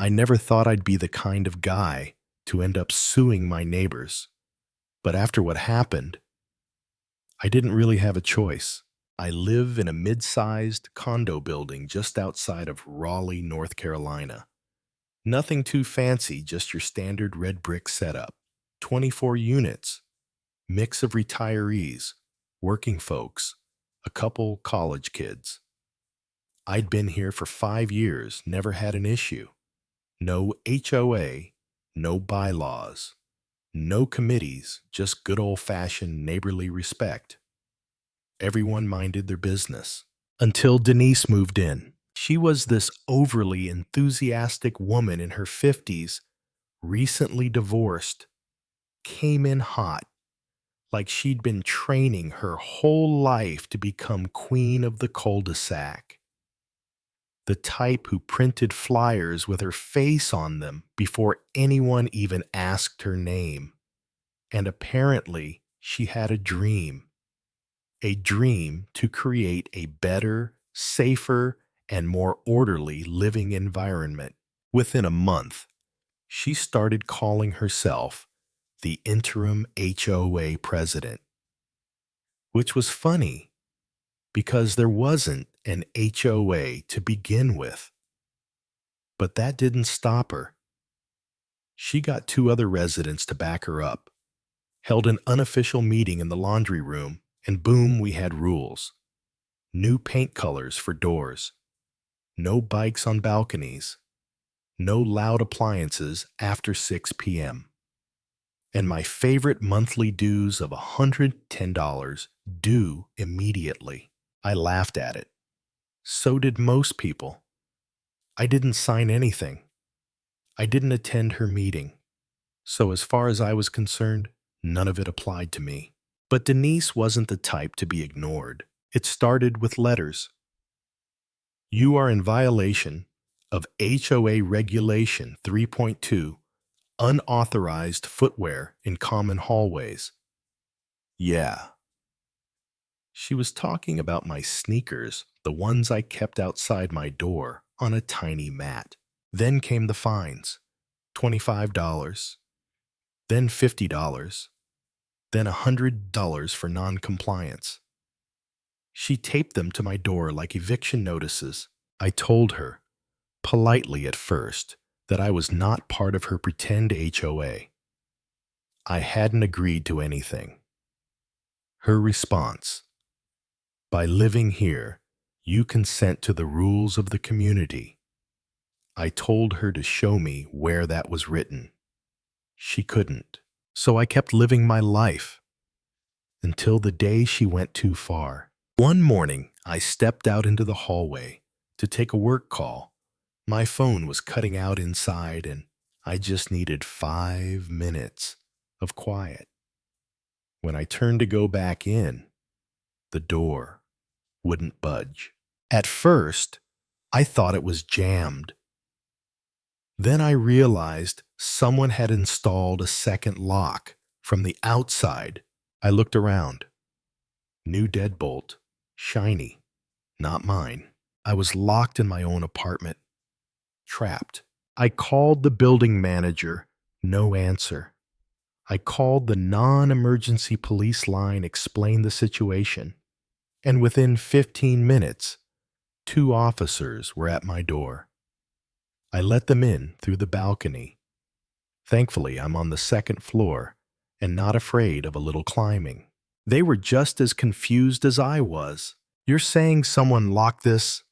I never thought I'd be the kind of guy to end up suing my neighbors. But after what happened, I didn't really have a choice. I live in a mid-sized condo building just outside of Raleigh, North Carolina. Nothing too fancy, just your standard red brick setup. 24 units, mix of retirees, working folks, a couple college kids. I'd been here for 5 years, never had an issue. No HOA, no bylaws, no committees, just good old-fashioned neighborly respect. Everyone minded their business. Until Denise moved in. She was this overly enthusiastic woman in her 50s, recently divorced, came in hot, like she'd been training her whole life to become queen of the cul-de-sac. The type who printed flyers with her face on them before anyone even asked her name. And apparently, she had a dream to create a better, safer, and more orderly living environment. Within a month, she started calling herself the interim HOA president, which was funny because there wasn't an HOA to begin with. But that didn't stop her. She got 2 other residents to back her up, held an unofficial meeting in the laundry room, and boom, we had rules. New paint colors for doors, no bikes on balconies, no loud appliances after 6 p.m. And my favorite monthly dues of $110 due immediately. I laughed at it. So did most people. I didn't sign anything. I didn't attend her meeting. So as far as I was concerned, none of it applied to me. But Denise wasn't the type to be ignored. It started with letters. You are in violation of HOA Regulation 3.2, unauthorized footwear in common hallways. Yeah. She was talking about my sneakers, the ones I kept outside my door on a tiny mat. Then came the fines, $25, then $50, then $100 for non-compliance. She taped them to my door like eviction notices. I told her, politely at first, that I was not part of her pretend HOA. I hadn't agreed to anything. Her response, by living here, you consent to the rules of the community. I told her to show me where that was written. She couldn't, so I kept living my life until the day she went too far. One morning, I stepped out into the hallway to take a work call. My phone was cutting out inside, and I just needed 5 minutes of quiet. When I turned to go back in, the door wouldn't budge. At first, I thought it was jammed. Then I realized someone had installed a second lock from the outside. I looked around. New deadbolt, shiny, not mine. I was locked in my own apartment, trapped. I called the building manager, no answer. I called the non-emergency police line, explained the situation, and within 15 minutes, 2 officers were at my door. I let them in through the balcony. Thankfully, I'm on the 2nd floor and not afraid of a little climbing. They were just as confused as I was. You're saying someone locked this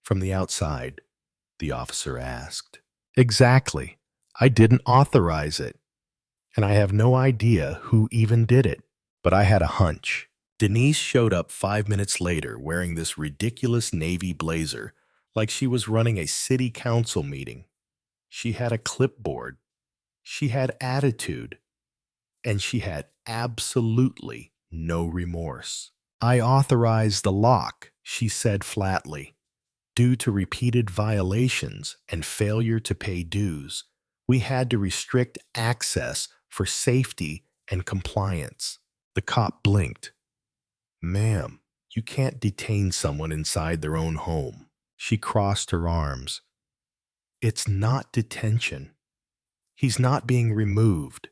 from the outside? The officer asked. Exactly. I didn't authorize it, and I have no idea who even did it. But I had a hunch. Denise showed up 5 minutes later wearing this ridiculous navy blazer, like she was running a city council meeting. She had a clipboard. She had attitude. And she had absolutely no remorse. I authorized the lock, she said flatly. Due to repeated violations and failure to pay dues, we had to restrict access for safety and compliance. The cop blinked. Ma'am, you can't detain someone inside their own home. She crossed her arms. It's not detention. He's not being removed.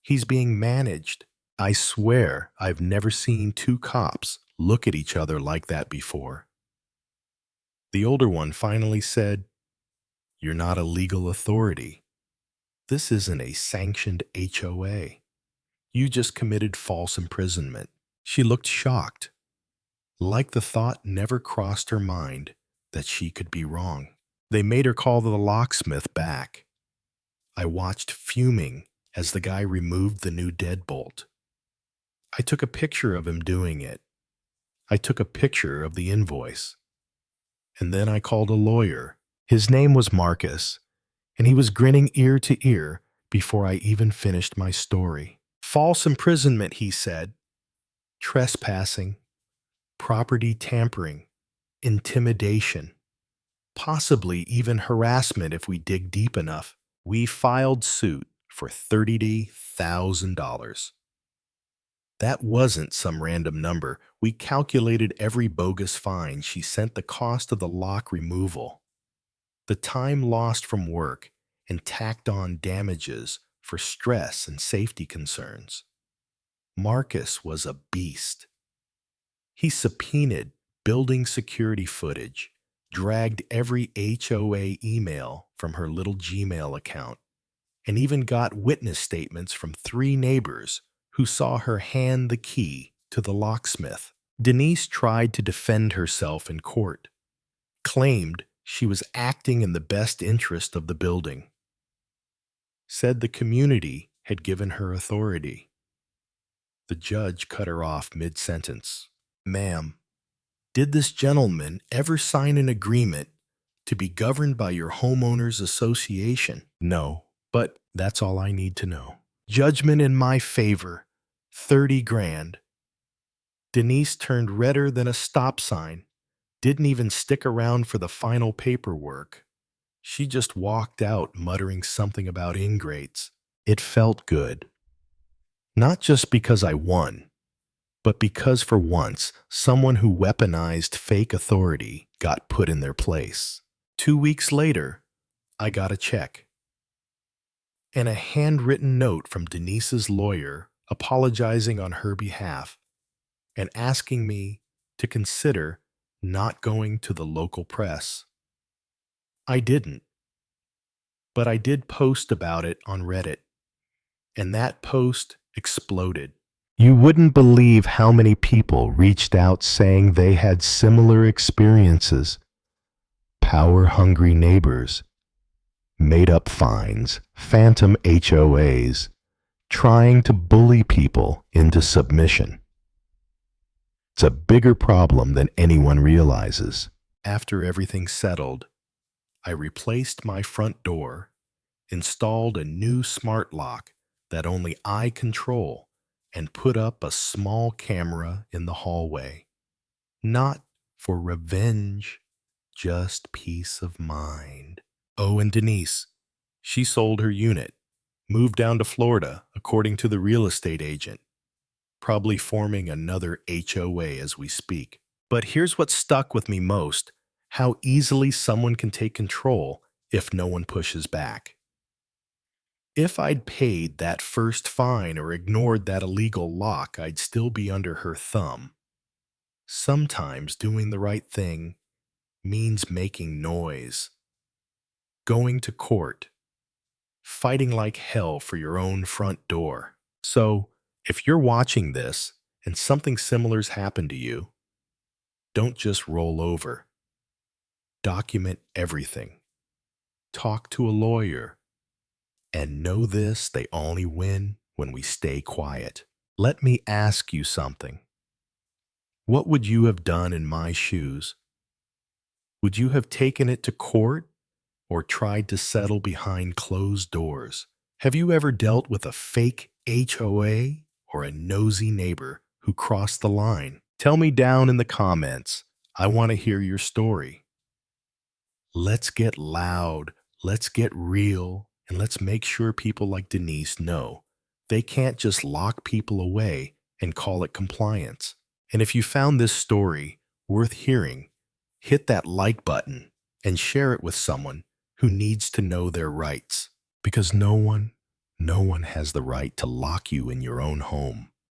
He's being managed. I swear I've never seen two cops look at each other like that before. The older one finally said, "You're not a legal authority. This isn't a sanctioned HOA. You just committed false imprisonment." She looked shocked, like the thought never crossed her mind that she could be wrong. They made her call the locksmith back. I watched fuming as the guy removed the new deadbolt. I took a picture of him doing it. I took a picture of the invoice. And then I called a lawyer. His name was Marcus, and he was grinning ear to ear before I even finished my story. False imprisonment, he said. Trespassing, property tampering, intimidation, possibly even harassment if we dig deep enough. We filed suit for $30,000. That wasn't some random number. We calculated every bogus fine she sent, the cost of the lock removal, the time lost from work, and tacked on damages for stress and safety concerns. Marcus was a beast. He subpoenaed building security footage, dragged every HOA email from her little Gmail account, and even got witness statements from 3 neighbors who saw her hand the key to the locksmith. Denise tried to defend herself in court, claimed she was acting in the best interest of the building, said the community had given her authority. The judge cut her off mid-sentence. "Ma'am, did this gentleman ever sign an agreement to be governed by your homeowners association?" "No, but that's all I need to know." Judgment in my favor, 30 grand. Denise turned redder than a stop sign, didn't even stick around for the final paperwork. She just walked out muttering something about ingrates. It felt good. Not just because I won, but because for once, someone who weaponized fake authority got put in their place. 2 weeks later, I got a check and a handwritten note from Denise's lawyer apologizing on her behalf and asking me to consider not going to the local press. I didn't, but I did post about it on Reddit, and that post exploded. You wouldn't believe how many people reached out saying they had similar experiences. Power-hungry neighbors, made-up fines, phantom HOAs, trying to bully people into submission. It's a bigger problem than anyone realizes. After everything settled, I replaced my front door, installed a new smart lock that only I control, and put up a small camera in the hallway. Not for revenge, just peace of mind. Oh, and Denise, she sold her unit, moved down to Florida, according to the real estate agent, probably forming another HOA as we speak. But here's what stuck with me most: how easily someone can take control if no one pushes back. If I'd paid that first fine or ignored that illegal lock, I'd still be under her thumb. Sometimes doing the right thing means making noise, going to court, fighting like hell for your own front door. So, if you're watching this and something similar's happened to you, don't just roll over. Document everything. Talk to a lawyer. And know this, they only win when we stay quiet. Let me ask you something. What would you have done in my shoes? Would you have taken it to court or tried to settle behind closed doors? Have you ever dealt with a fake HOA or a nosy neighbor who crossed the line? Tell me down in the comments. I want to hear your story. Let's get loud, let's get real, and let's make sure people like Denise know they can't just lock people away and call it compliance. And if you found this story worth hearing, hit that like button and share it with someone who needs to know their rights, because no one has the right to lock you in your own home.